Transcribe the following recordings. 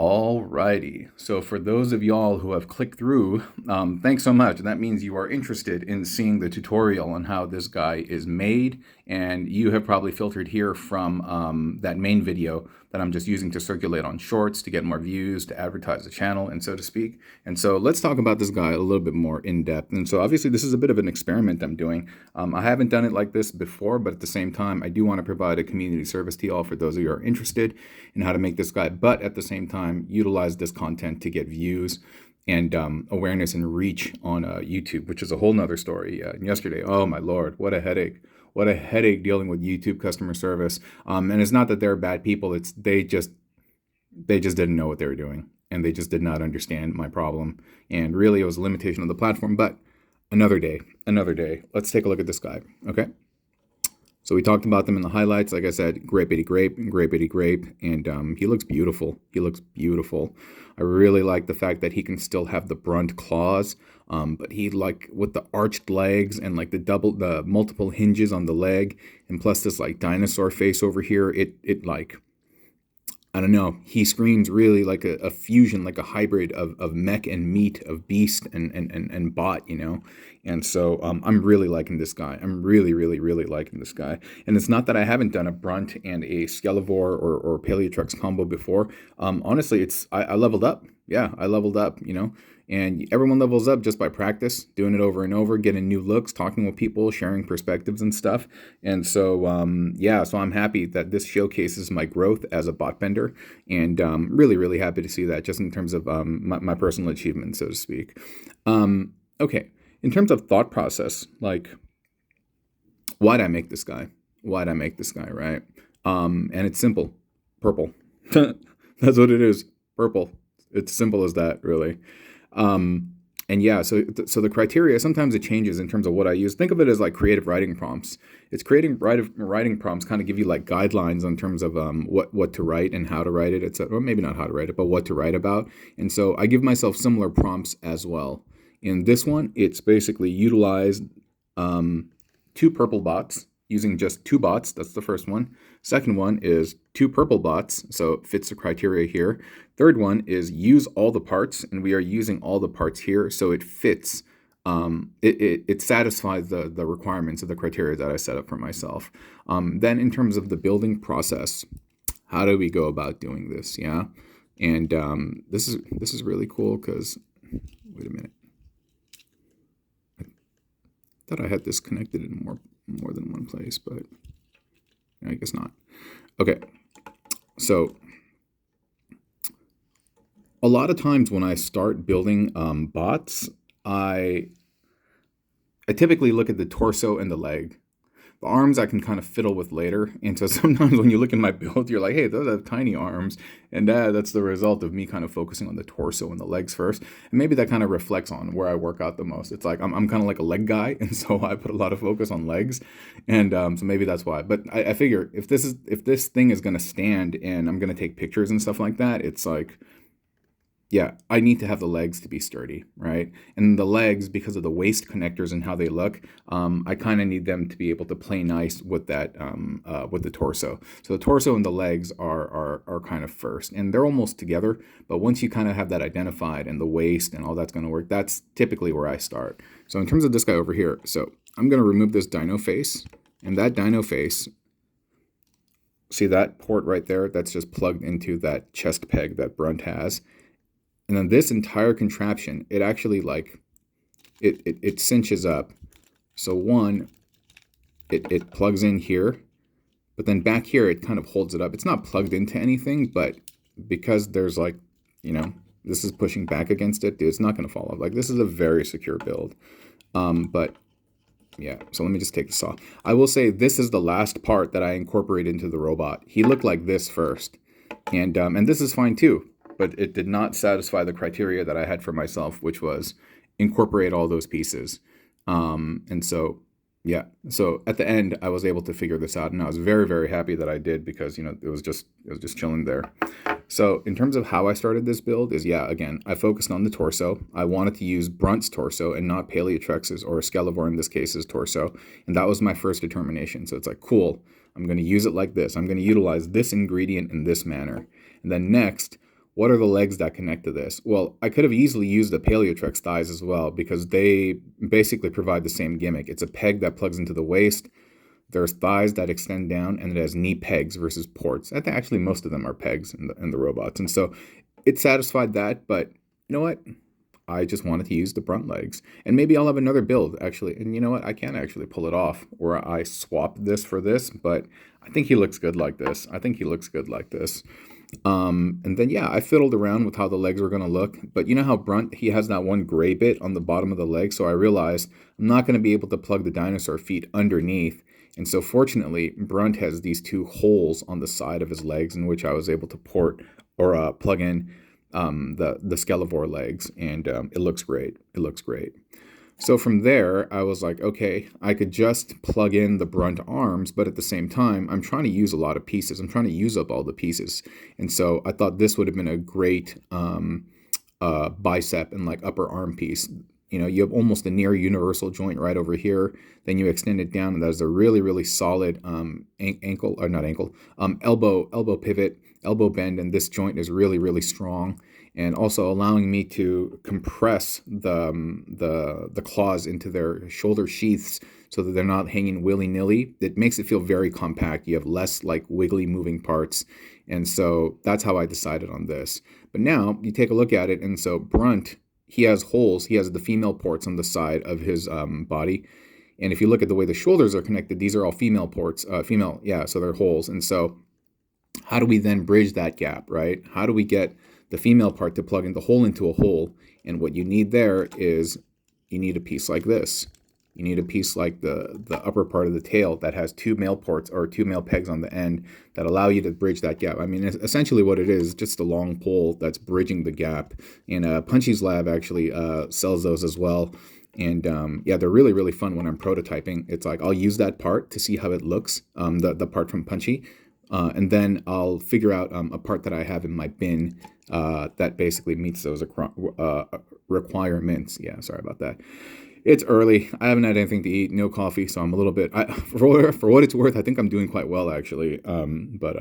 Alrighty, so for those of y'all who have clicked through, thanks so much. That means you are interested in seeing the tutorial on how this guy is made, and you have probably filtered here from that main video that I'm just using to circulate on shorts to get more views, to advertise the channel, and so to speak. And so let's talk about this guy a little bit more in depth. And so obviously this is a bit of an experiment I'm doing. I haven't done it like this before, but at the same time, I do want to provide a community service to y'all for those of you who are interested in how to make this guy, but at the same time, utilize this content to get views and awareness and reach on YouTube, which is a whole nother story. Yesterday, oh my Lord, what a headache. What a headache dealing with YouTube customer service. And it's not that they're bad people. It's they just didn't know what they were doing, and they just did not understand my problem. And really, it was a limitation of the platform. But another day, another day. Let's take a look at this guy. Okay. So we talked about them in the highlights. Like I said, grapey grape, grapey grape, and he looks beautiful. He looks beautiful. I really like the fact that he can still have the brunt claws, but he like with the arched legs and like the multiple hinges on the leg, and plus this like dinosaur face over here. It like, I don't know. He screams really like a fusion, like a hybrid of mech and meat, of beast and bot, you know? And so I'm really liking this guy. I'm really, really, really liking this guy. And it's not that I haven't done a Brunt and a Skelivore or Paleotrux combo before. Honestly, I leveled up. Yeah, I leveled up, you know? And everyone levels up just by practice, doing it over and over, getting new looks, talking with people, sharing perspectives and stuff. And so, yeah, so I'm happy that this showcases my growth as a bot bender, and really, really happy to see that just in terms of my personal achievement, so to speak. Okay, in terms of thought process, like, why'd I make this guy? Why'd I make this guy, right? And it's simple. Purple. That's what it is. Purple. It's simple as that, really. And yeah, so the criteria, sometimes it changes in terms of what I use. Think of it as like creative writing prompts. It's creative writing prompts kind of give you like guidelines in terms of what to write and how to write it, etc. Or maybe not how to write it, but what to write about. And so I give myself similar prompts as well. In this one, it's basically utilized 2 purple bots, using just 2 bots. That's the first one. Second one is 2 purple bots, so it fits the criteria here. Third one is use all the parts, and we are using all the parts here, so it fits. It satisfies the requirements of the criteria that I set up for myself. Then in terms of the building process, how do we go about doing this? Yeah, and this is really cool because, wait a minute, I thought I had this connected in more than one place, but I guess not. Okay, so a lot of times when I start building bots, I typically look at the torso and the leg. The arms I can kind of fiddle with later, and so sometimes when you look in my build, you're like, hey, those have tiny arms, and that's the result of me kind of focusing on the torso and the legs first, and maybe that kind of reflects on where I work out the most. It's like I'm kind of like a leg guy, and so I put a lot of focus on legs, and so maybe that's why. But I figure if this thing is gonna stand and I'm gonna take pictures and stuff like that, it's like, yeah, I need to have the legs to be sturdy, right? And the legs, because of the waist connectors and how they look, I kind of need them to be able to play nice with that, with the torso. So the torso and the legs are kind of first, and they're almost together. But once you kind of have that identified and the waist and all that's going to work, that's typically where I start. So in terms of this guy over here, so I'm going to remove this dino face, and that dino face, see that port right there? That's just plugged into that chest peg that Brunt has. And then this entire contraption, it actually like, it cinches up. So one, it plugs in here, but then back here, it kind of holds it up. It's not plugged into anything, but because there's like, you know, this is pushing back against it, it's not going to fall off. Like, this is a very secure build. But yeah, so let me just take this off. I will say this is the last part that I incorporate into the robot. He looked like this first, and this is fine too. But it did not satisfy the criteria that I had for myself, which was incorporate all those pieces. And so, yeah. So at the end, I was able to figure this out, and I was very, very happy that I did because, you know, it was just chilling there. So in terms of how I started this build is, yeah, again, I focused on the torso. I wanted to use Brunt's torso and not Paleotrux's, or Skelivore in this case's torso. And that was my first determination. So it's like, cool, I'm going to use it like this. I'm going to utilize this ingredient in this manner. And then next, what are the legs that connect to this? Well, I could have easily used the Paleotrex thighs as well, because they basically provide the same gimmick. It's a peg that plugs into the waist. There's thighs that extend down, and it has knee pegs versus ports. I think actually most of them are pegs in the robots. And so it satisfied that, but you know what? I just wanted to use the Brunt legs. And maybe I'll have another build, actually. And you know what? I can actually pull it off where I swap this for this, but I think he looks good like this. I think he looks good like this. And then, yeah, I fiddled around with how the legs were going to look. But you know how Brunt, he has that one gray bit on the bottom of the leg. So I realized I'm not going to be able to plug the dinosaur feet underneath. And so fortunately, Brunt has these two holes on the side of his legs in which I was able to port or plug in the Skelivore legs. And it looks great. It looks great. So from there, I was like, okay, I could just plug in the Brunt arms, but at the same time, I'm trying to use a lot of pieces. I'm trying to use up all the pieces. And so I thought this would have been a great bicep and like upper arm piece. You know, you have almost a near universal joint right over here. Then you extend it down, and that is a really, really solid elbow pivot, elbow bend, and this joint is really, really strong. And also allowing me to compress the claws into their shoulder sheaths so that they're not hanging willy-nilly. It makes it feel very compact. You have less like wiggly moving parts. And so that's how I decided on this. But now you take a look at it, and so Brunt, he has holes. He has the female ports on the side of his body. And if you look at the way the shoulders are connected, these are all female ports, so they're holes. And so how do we then bridge that gap, right? How do we get the female part to plug in the hole into a hole? And what you need there is you need a piece like this. You need a piece like the upper part of the tail that has two male ports or two male pegs on the end that allow you to bridge that gap. I mean, essentially what it is, just a long pole that's bridging the gap. And Punchy's Lab actually sells those as well. And yeah, they're really, really fun when I'm prototyping. It's like I'll use that part to see how it looks, the part from Punchy. And then I'll figure out a part that I have in my bin that basically meets those requirements. Yeah, sorry about that. It's early. I haven't had anything to eat, no coffee, so I'm a little bit, for what it's worth, I think I'm doing quite well, actually, but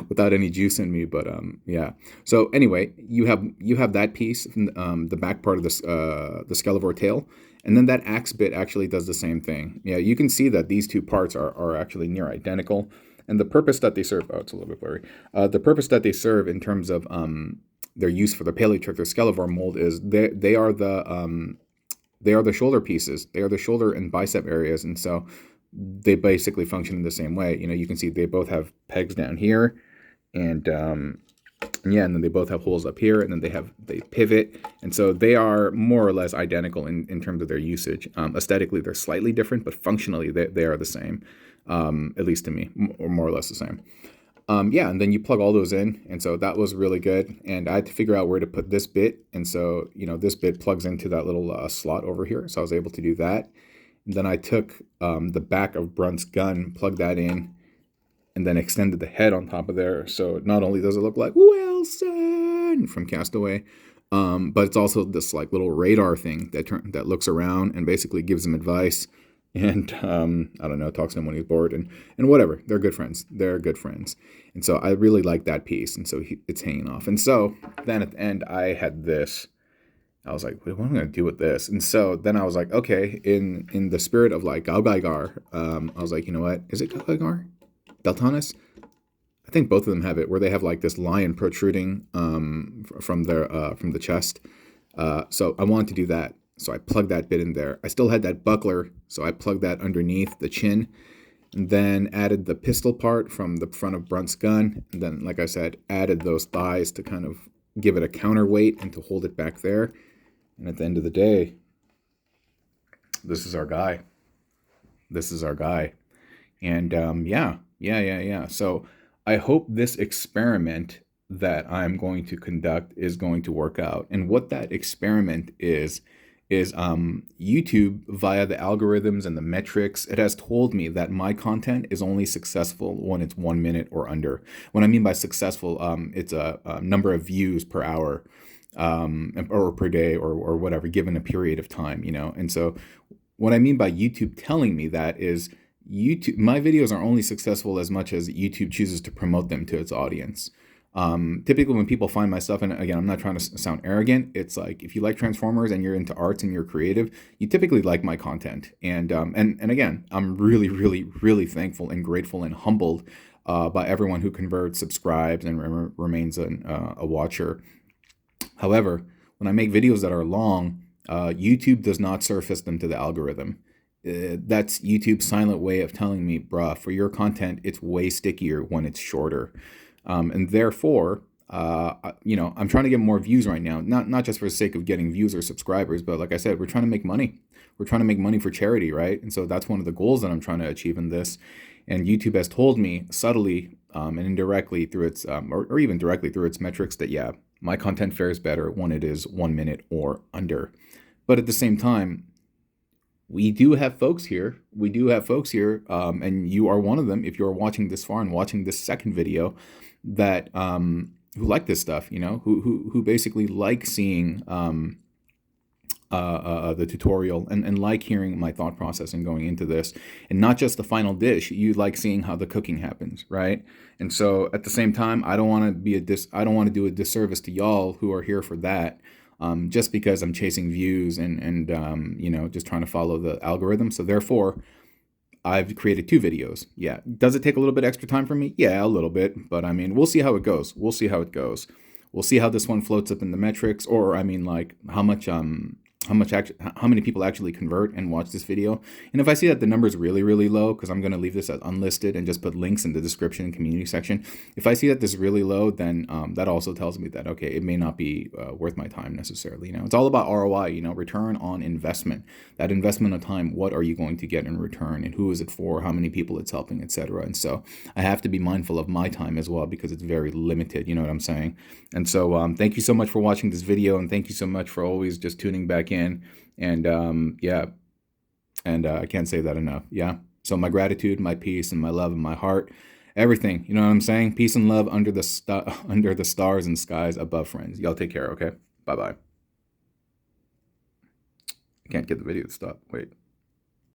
without any juice in me, but yeah. So anyway, you have that piece, the back part of the Skelivore tail, and then that axe bit actually does the same thing. Yeah, you can see that these two parts are actually near identical. And the purpose that they serve, it's a little bit blurry. The purpose that they serve in terms of their use for the Paleotrex or Skelivore mold is they are the shoulder pieces. They are the shoulder and bicep areas, and so they basically function in the same way. You know, you can see they both have pegs down here, and and then they both have holes up here, and then they pivot, and so they are more or less identical in terms of their usage. Aesthetically, they're slightly different, but functionally, they are the same. At least to me, or more or less the same. Yeah, and then you plug all those in, and so that was really good. And I had to figure out where to put this bit, and so this bit plugs into that little slot over here, so I was able to do that. And then I took the back of Brunt's gun, plugged that in, and then extended the head on top of there. So not only does it look like Wilson from Castaway, but it's also this like little radar thing that looks around and basically gives him advice. And I don't know, talks to him when he's bored and whatever. They're good friends. They're good friends. And so I really like that piece. And so it's hanging off. And so then at the end, I had this. I was like, wait, what am I going to do with this? And so then I was like, okay, in the spirit of like Gaugaigar, I was like, you know what? Is it Gaugaigar? Deltanis? I think both of them have it, where they have like this lion protruding from the chest. So I wanted to do that. So I plugged that bit in there. I still had that buckler, so I plugged that underneath the chin, and then added the pistol part from the front of Brunt's gun, and then, like I said, added those thighs to kind of give it a counterweight and to hold it back there. And at the end of the day, this is our guy. This is our guy. And yeah. So I hope this experiment that I'm going to conduct is going to work out. And what that experiment is YouTube, via the algorithms and the metrics, it has told me that my content is only successful when it's 1 minute or under. What I mean by successful, it's a number of views per hour or per day or whatever, given a period of time, And so what I mean by YouTube telling me that is my videos are only successful as much as YouTube chooses to promote them to its audience. Typically when people find my stuff, and again, I'm not trying to sound arrogant, it's like if you like Transformers and you're into arts and you're creative, you typically like my content. And again, I'm really, really, really thankful and grateful and humbled by everyone who converts, subscribes, and remains a watcher. However, when I make videos that are long, YouTube does not surface them to the algorithm. That's YouTube's silent way of telling me, bruh, for your content, it's way stickier when it's shorter. And therefore, I'm trying to get more views right now, not just for the sake of getting views or subscribers, but like I said, we're trying to make money. We're trying to make money for charity, right? And so that's one of the goals that I'm trying to achieve in this. And YouTube has told me subtly and indirectly through its, or even directly through its metrics that, yeah, my content fares better when it is 1 minute or under. But at the same time, we do have folks here. And you are one of them if you're watching this far and watching this second video that who like this stuff, who basically like seeing the tutorial and like hearing my thought process and going into this, and not just the final dish. You like seeing how the cooking happens, right? And so at the same time, I don't want to do a disservice to y'all who are here for that. Just because I'm chasing views and just trying to follow the algorithm. So therefore, I've created 2 videos. Yeah. Does it take a little bit extra time for me? Yeah, a little bit. But I mean, we'll see how it goes. We'll see how this one floats up in the metrics, or I mean, like how many people actually convert and watch this video. And if I see that the number is really, really low, because I'm going to leave this as unlisted and just put links in the description and community section. If I see that this is really low, then that also tells me that, okay, it may not be worth my time necessarily. It's all about ROI, return on investment. That investment of time, what are you going to get in return, and who is it for, how many people it's helping, etc. And so I have to be mindful of my time as well, because it's very limited. You know what I'm saying? And so thank you so much for watching this video, and thank you so much for always just tuning back in. And I can't say that enough. Yeah. So my gratitude, my peace, and my love, and my heart, everything. You know what I'm saying? Peace and love under the stars and skies above, friends. Y'all take care. Okay. Bye bye. I can't get the video to stop. Wait.